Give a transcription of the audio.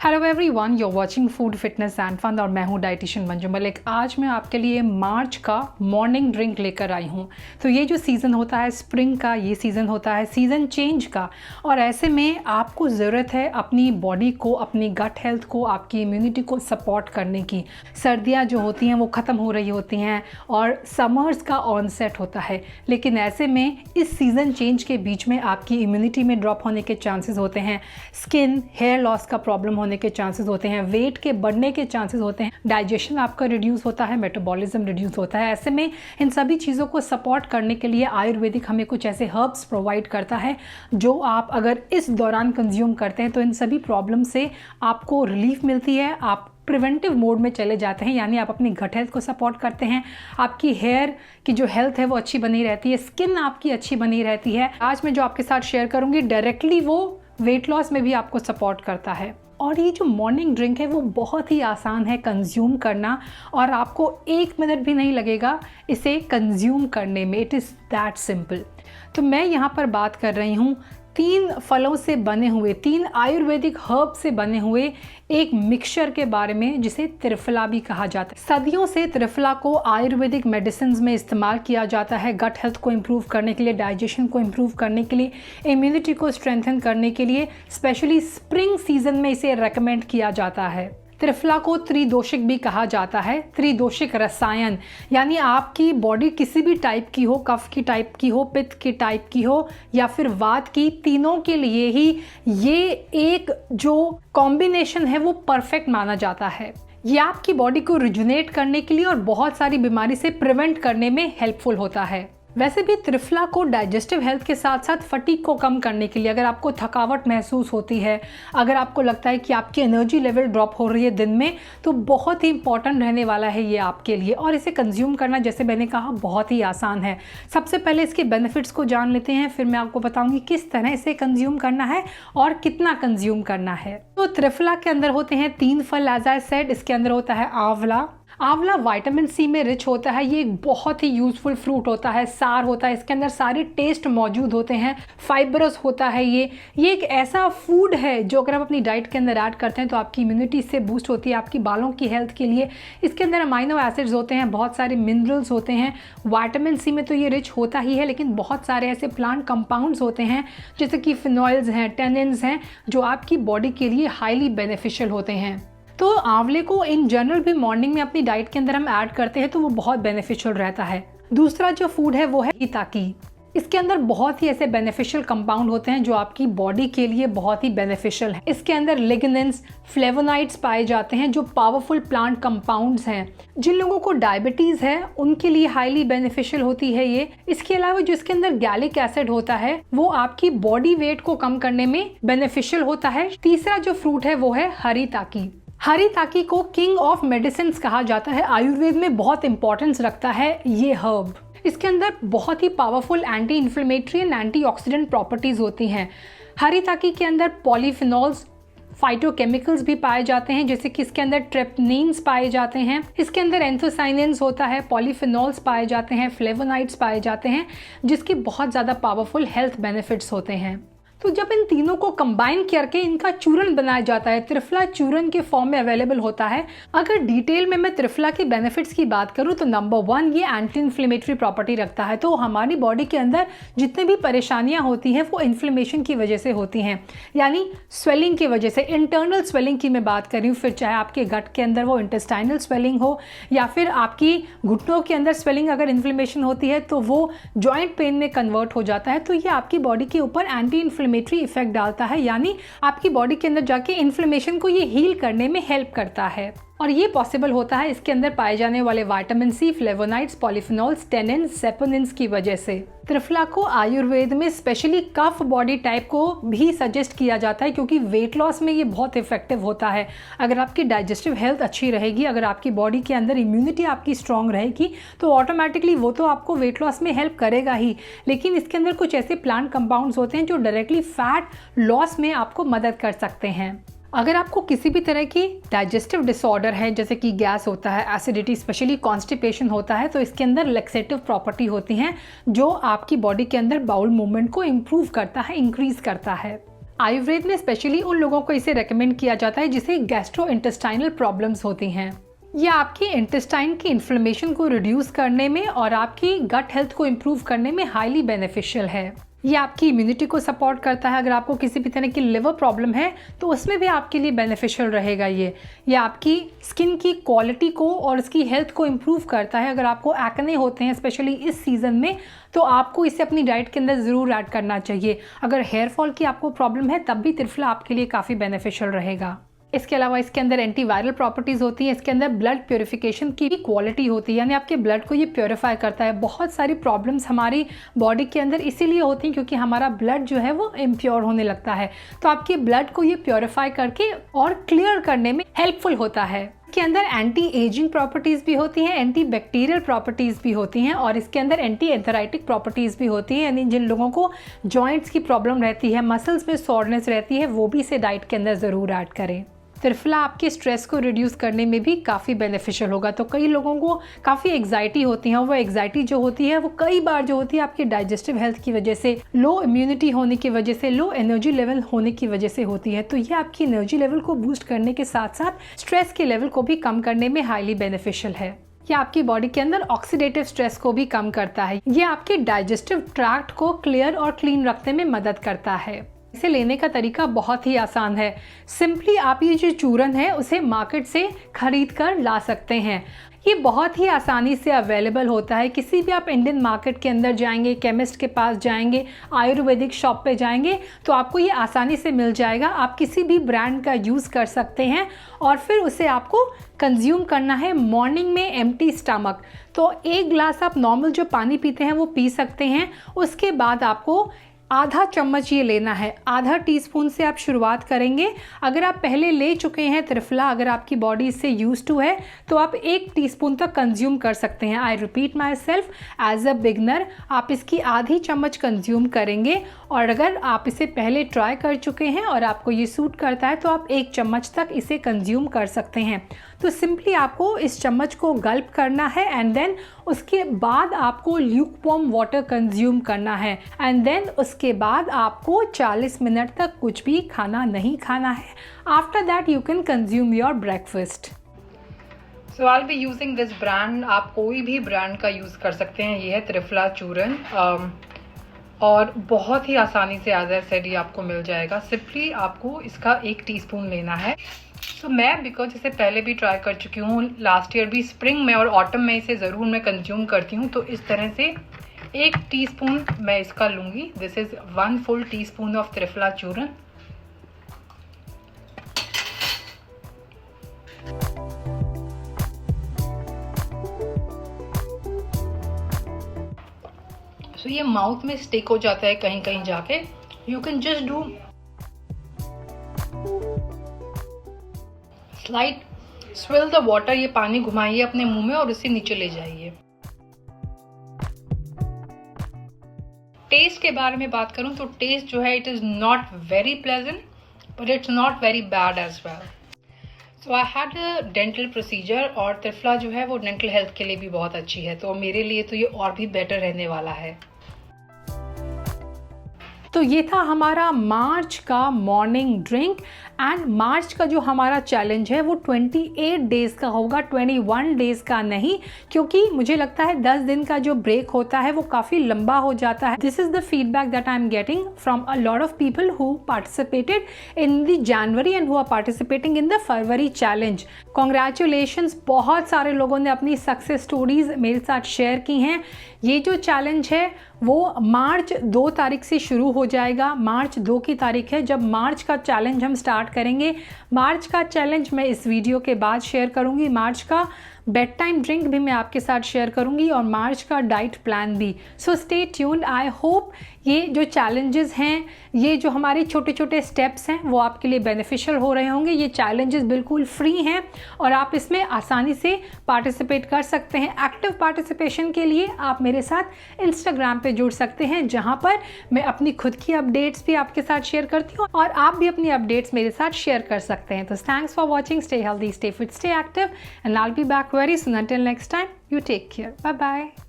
Hello everyone, you're watching food fitness and fun और मैं हूँ डाइटिशियन मंजू मलिक। आज मैं आपके लिए मार्च का मॉर्निंग ड्रिंक लेकर आई हूँ। तो ये जो सीज़न होता है स्प्रिंग का, ये सीज़न होता है सीज़न चेंज का, और ऐसे में आपको ज़रूरत है अपनी बॉडी को, अपनी गट हेल्थ को, आपकी इम्यूनिटी को सपोर्ट करने की। सर्दियाँ जो होती हैं वो ख़त्म हो रही होती हैं और समर्स का ऑनसेट होता है, लेकिन ऐसे में इस सीज़न चेंज के बीच में आपकी इम्यूनिटी में ड्रॉप होने के चांसेस होते हैं, स्किन हेयर लॉस का प्रॉब्लम होने के चांसेस होते हैं, वेट के बढ़ने के चांसेस होते हैं, डाइजेशन आपका रिड्यूस होता है, मेटाबॉलिज्म रिड्यूस होता है। ऐसे में इन सभी चीज़ों को सपोर्ट करने के लिए आयुर्वेदिक हमें कुछ ऐसे हर्ब्स प्रोवाइड करता है जो आप अगर इस दौरान कंज्यूम करते हैं तो इन सभी प्रॉब्लम से आपको रिलीफ मिलती है। आप प्रिवेंटिव मोड में चले जाते हैं, यानी आप अपनी गट हेल्थ को सपोर्ट करते हैं, आपकी हेयर की जो हेल्थ है वो अच्छी बनी रहती है, स्किन आपकी अच्छी बनी रहती है। आज मैं जो आपके साथ शेयर करूँगी डायरेक्टली वो वेट लॉस में भी आपको सपोर्ट करता है। और ये जो मॉर्निंग ड्रिंक है वो बहुत ही आसान है कंज्यूम करना और आपको 1 मिनट भी नहीं लगेगा इसे कंज्यूम करने में। It is that simple. तो मैं यहाँ पर बात कर रही हूँ 3 फलों से बने हुए, 3 आयुर्वेदिक हर्ब से बने हुए एक मिक्सचर के बारे में जिसे त्रिफला भी कहा जाता है। सदियों से त्रिफला को आयुर्वेदिक मेडिसिन में इस्तेमाल किया जाता है, गट हेल्थ को इम्प्रूव करने के लिए, डाइजेशन को इम्प्रूव करने के लिए, इम्यूनिटी को स्ट्रेंथन करने के लिए। स्पेशली स्प्रिंग सीजन में इसे रेकमेंड किया जाता है। त्रिफला को त्रिदोषिक भी कहा जाता है। त्रिदोषिक रसायन यानी आपकी बॉडी किसी भी टाइप की हो, कफ की टाइप की हो, पित्त की टाइप की हो या फिर वात की, तीनों के लिए ही ये एक जो कॉम्बिनेशन है वो परफेक्ट माना जाता है। ये आपकी बॉडी को रिजुनेट करने के लिए और बहुत सारी बीमारी से प्रिवेंट करने में हेल्पफुल होता है। वैसे भी त्रिफला को डाइजेस्टिव हेल्थ के साथ साथ फटीग को कम करने के लिए, अगर आपको थकावट महसूस होती है, अगर आपको लगता है कि आपकी एनर्जी लेवल ड्रॉप हो रही है दिन में, तो बहुत ही इंपॉर्टेंट रहने वाला है ये आपके लिए। और इसे कंज्यूम करना, जैसे मैंने कहा, बहुत ही आसान है। सबसे पहले इसके बेनिफिट्स को जान लेते हैं, फिर मैं आपको बताऊंगी किस तरह इसे कंज्यूम करना है और कितना कंज्यूम करना है। तो त्रिफला के अंदर होते हैं 3 फल, एज आई सेड। इसके अंदर होता है आंवला। आंवला विटामिन सी में रिच होता है। ये एक बहुत ही यूजफुल फ्रूट होता है, सार होता है, इसके अंदर सारे टेस्ट मौजूद होते हैं, फाइबरस होता है। ये एक ऐसा फूड है जो अगर आप अपनी डाइट के अंदर ऐड करते हैं तो आपकी इम्यूनिटी से बूस्ट होती है, आपकी बालों की हेल्थ के लिए। इसके अंदर अमाइनो एसिड्स होते हैं, बहुत सारे मिनरल्स होते हैं। विटामिन सी में तो ये रिच होता ही है, लेकिन बहुत सारे ऐसे प्लांट कंपाउंड्स होते हैं जैसे कि फिनॉइल्स हैं, टेनिन्स हैं, जो आपकी बॉडी के लिए हाईली बेनिफिशियल होते हैं। तो आंवले को इन जनरल भी मॉर्निंग में अपनी डाइट के अंदर हम ऐड करते हैं तो वो बहुत बेनिफिशियल रहता है। दूसरा जो फूड है वो है हिताकी। इसके अंदर बहुत ही ऐसे बेनिफिशियल कंपाउंड होते हैं जो आपकी बॉडी के लिए बहुत ही बेनिफिशियल है। इसके अंदर लिग्नेंस, फ्लेवोनाइड्स पाए जाते हैं जो पावरफुल प्लांट कंपाउंड्स हैं। जिन लोगों को डायबिटीज़ है उनके लिए हाईली बेनिफिशियल होती है ये। इसके अलावा जो इसके अंदर गैलिक एसिड होता है वो आपकी बॉडी वेट को कम करने में बेनिफिशियल होता है। तीसरा जो फ्रूट है वो है हरीताकी। हरीताकी को किंग ऑफ मेडिसिन कहा जाता है। आयुर्वेद में बहुत इंपॉर्टेंस रखता है ये हर्ब। इसके अंदर बहुत ही powerful anti inflammatory and antioxidant properties होती हैं। हरीताकी के अंदर पॉलीफिनॉल्स, फाइटोकेमिकल्स भी पाए जाते हैं, जैसे कि इसके अंदर ट्रेपनीन्स पाए जाते हैं। इसके अंदर एंथोसाइनिन्स होता है, पॉलीफिनॉल्स पाए जाते हैं, फ्लेवोनाइड्स पाए जाते हैं, जिसकी बहुत ज़्यादा पावरफुल हेल्थ बेनिफिट्स होते हैं। तो जब इन तीनों को कंबाइन करके इनका चूर्ण बनाया जाता है, त्रिफला चूर्ण के फॉर्म में अवेलेबल होता है। अगर डिटेल में मैं त्रिफला के बेनिफिट्स की बात करूं तो नंबर 1 ये एंटी इन्फ्लेमेटरी प्रॉपर्टी रखता है। तो हमारी बॉडी के अंदर जितने भी परेशानियां होती हैं वो इन्फ्लेमेशन की वजह से होती हैं, यानी स्वेलिंग की वजह से। इंटरनल स्वेलिंग की मैं बात कर रही हूँ, फिर चाहे आपके गट के अंदर वो इंटेस्टाइनल स्वेलिंग हो या फिर आपकी घुटनों के अंदर स्वेलिंग, अगर इन्फ्लेमेशन होती है तो वो जॉइंट पेन में कन्वर्ट हो जाता है। तो ये आपकी बॉडी के ऊपर एंटी इन्फ्लेमेटरी इफेक्ट डालता है, यानी आपकी बॉडी के अंदर जाके इन्फ्लेमेशन को ये हील करने में हेल्प करता है। और ये पॉसिबल होता है इसके अंदर पाए जाने वाले vitamin C, flavonoids, polyphenols, tannins, saponins की वजह से। त्रिफला को आयुर्वेद में स्पेशली कफ बॉडी टाइप को भी सजेस्ट किया जाता है क्योंकि वेट लॉस में ये बहुत इफेक्टिव होता है। अगर आपकी डाइजेस्टिव हेल्थ अच्छी रहेगी, अगर आपकी बॉडी के अंदर इम्यूनिटी आपकी स्ट्रांग रहेगी तो ऑटोमेटिकली वो तो आपको वेट लॉस में हेल्प करेगा ही, लेकिन इसके अंदर कुछ ऐसे प्लांट कंपाउंड्स होते हैं जो डायरेक्टली फैट लॉस में आपको मदद कर सकते हैं। अगर आपको किसी भी तरह की डाइजेस्टिव डिसऑर्डर है, जैसे कि गैस होता है, एसिडिटी, स्पेशली कॉन्स्टिपेशन होता है, तो इसके अंदर लैक्सेटिव प्रॉपर्टी होती हैं जो आपकी बॉडी के अंदर बाउल मूवमेंट को इम्प्रूव करता है, इंक्रीज करता है। आयुर्वेद में स्पेशली उन लोगों को इसे रेकमेंड किया जाता है जिसे गैस्ट्रोइंटेस्टाइनल प्रॉब्लम्स होती हैं। ये आपकी इंटेस्टाइन की इन्फ्लेमेशन को रिड्यूस करने में और आपकी गट हेल्थ को इम्प्रूव करने में हाईली बेनिफिशियल है। ये आपकी इम्यूनिटी को सपोर्ट करता है। अगर आपको किसी भी तरह की लिवर प्रॉब्लम है तो उसमें भी आपके लिए बेनिफिशियल रहेगा। ये आपकी स्किन की क्वालिटी को और उसकी हेल्थ को इम्प्रूव करता है। अगर आपको एक्ने होते हैं स्पेशली इस सीज़न में तो आपको इसे अपनी डाइट के अंदर ज़रूर ऐड करना चाहिए। अगर हेयर फॉल की आपको प्रॉब्लम है तब भी त्रिफला आपके लिए काफ़ी बेनिफिशियल रहेगा। इसके अलावा इसके अंदर एंटीवायरल प्रॉपर्टीज़ होती हैं। इसके अंदर ब्लड प्योरीफिकेशन की भी क्वालिटी होती है, यानी आपके ब्लड को ये प्योरीफाई करता है। बहुत सारी प्रॉब्लम्स हमारी बॉडी के अंदर इसीलिए होती हैं क्योंकि हमारा ब्लड जो है वो इम्प्योर होने लगता है, तो आपके ब्लड को ये प्योरीफाई करके और क्लियर करने में हेल्पफुल होता है। इसके अंदर एंटी एजिंग प्रॉपर्टीज़ भी होती हैं, एंटी बैक्टीरियल प्रॉपर्टीज़ भी होती हैं और इसके अंदर एंटी एंथराइटिक प्रॉपर्टीज़ भी होती हैं, यानी जिन लोगों को जॉइंट्स की प्रॉब्लम रहती है, मसल्स में सोरनेस रहती है, वो भी इसे डाइट के अंदर ज़रूर ऐड करें। त्रिफला आपके स्ट्रेस को रिड्यूस करने में भी काफ़ी बेनिफिशियल होगा। तो कई लोगों को काफ़ी एग्जाइटी होती है और वो एग्जाइटी जो होती है वो कई बार जो होती है आपकी डाइजेस्टिव हेल्थ की वजह से, लो इम्यूनिटी होने की वजह से, लो एनर्जी लेवल होने की वजह से होती है। तो ये आपकी एनर्जी लेवल को बूस्ट करने के साथ साथ स्ट्रेस के लेवल को भी कम करने में हाईली बेनिफिशियल है। ये आपकी बॉडी के अंदर ऑक्सीडेटिव स्ट्रेस को भी कम करता है। ये आपके डाइजेस्टिव ट्रैक्ट को क्लियर और क्लीन रखने में मदद करता है। इसे लेने का तरीका बहुत ही आसान है। सिंपली आप ये जो चूरन है उसे मार्केट से खरीद कर ला सकते हैं। ये बहुत ही आसानी से अवेलेबल होता है। किसी भी आप इंडियन मार्केट के अंदर जाएंगे, केमिस्ट के पास जाएंगे, आयुर्वेदिक शॉप पे जाएंगे तो आपको ये आसानी से मिल जाएगा। आप किसी भी ब्रांड का यूज़ कर सकते हैं और फिर उसे आपको कंज्यूम करना है मॉर्निंग में एम्प्टी स्टमक। तो 1 ग्लास आप नॉर्मल जो पानी पीते हैं वो पी सकते हैं। उसके बाद आपको आधा चम्मच ये लेना है। आधा टीस्पून से आप शुरुआत करेंगे। अगर आप पहले ले चुके हैं त्रिफला, अगर आपकी बॉडी इससे यूज टू है तो आप 1 टीस्पून तक कंज्यूम कर सकते हैं। I repeat my self, as a beginner आप इसकी आधी चम्मच कंज्यूम करेंगे और अगर आप इसे पहले ट्राई कर चुके हैं और आपको ये सूट करता है तो आप 1 चम्मच तक इसे कंज्यूम कर सकते हैं। तो सिंपली आपको इस चम्मच को गल्प करना है एंड देन उसके बाद आपको ल्यूकवार्म वाटर कंज्यूम करना है एंड देन उसके बाद आपको 40 मिनट तक कुछ भी खाना नहीं खाना है। After that you can consume your breakfast. So I will be using this brand. आप कोई भी ब्रांड का यूज़ कर सकते हैं। ये है त्रिफला चूरन और बहुत ही आसानी से एज आई सेड ये आपको मिल जाएगा। सिंपली आपको इसका 1 टीस्पून लेना है। सो मैं बिकॉज इसे पहले भी ट्राई कर चुकी हूँ, लास्ट ईयर भी स्प्रिंग में और ऑटम में इसे ज़रूर मैं कंज्यूम करती हूँ, तो इस तरह से 1 टीस्पून मैं इसका लूँगी। This is 1 full teaspoon of triphala चूरन। सो ये माउथ में स्टिक हो जाता है कहीं कहीं जाके। You can just do slide swirl the water. ये पानी घुमाइए अपने मुंह में और उसे नीचे ले जाइए। टेस्ट के बारे में बात करूं तो टेस्ट जो है it is not very pleasant but it's not very bad as well. So I had a dental procedure और त्रिफला जो है वो डेंटल हेल्थ के लिए भी बहुत अच्छी है, तो मेरे लिए तो ये और भी बेटर रहने वाला है। तो ये था हमारा मार्च का मॉर्निंग ड्रिंक एंड मार्च का जो हमारा चैलेंज है वो 28 डेज़ का होगा, 21 डेज़ का नहीं, क्योंकि मुझे लगता है 10 दिन का जो ब्रेक होता है वो काफ़ी लंबा हो जाता है। This is the feedback that I am getting from a lot of people who participated in the January and who are participating in the February challenge. Congratulations, बहुत सारे लोगों ने अपनी सक्सेस स्टोरीज मेरे साथ शेयर की हैं। ये जो चैलेंज है वो मार्च 2 तारीख से शुरू हो जाएगा। मार्च 2 की तारीख है जब मार्च का चैलेंज हम स्टार्ट करेंगे। मार्च का चैलेंज मैं इस वीडियो के बाद शेयर करूंगी। मार्च का बेड टाइम ड्रिंक भी मैं आपके साथ शेयर करूंगी और मार्च का डाइट प्लान भी। So stay tuned. I hope ये जो चैलेंजेस हैं, ये जो हमारे छोटे छोटे स्टेप्स हैं वो आपके लिए बेनिफिशियल हो रहे होंगे। ये चैलेंजेस बिल्कुल फ्री हैं और आप इसमें आसानी से पार्टिसिपेट कर सकते हैं। एक्टिव पार्टिसिपेशन के लिए आप मेरे साथ इंस्टाग्राम पे जुड़ सकते हैं, जहाँ पर मैं अपनी खुद की अपडेट्स भी आपके साथ शेयर करती हूँ और आप भी अपनी अपडेट्स मेरे साथ शेयर कर सकते हैं। तो thanks for watching. Stay healthy, stay fit, stay active and I will be back very soon. Until next time, you take care. Bye bye.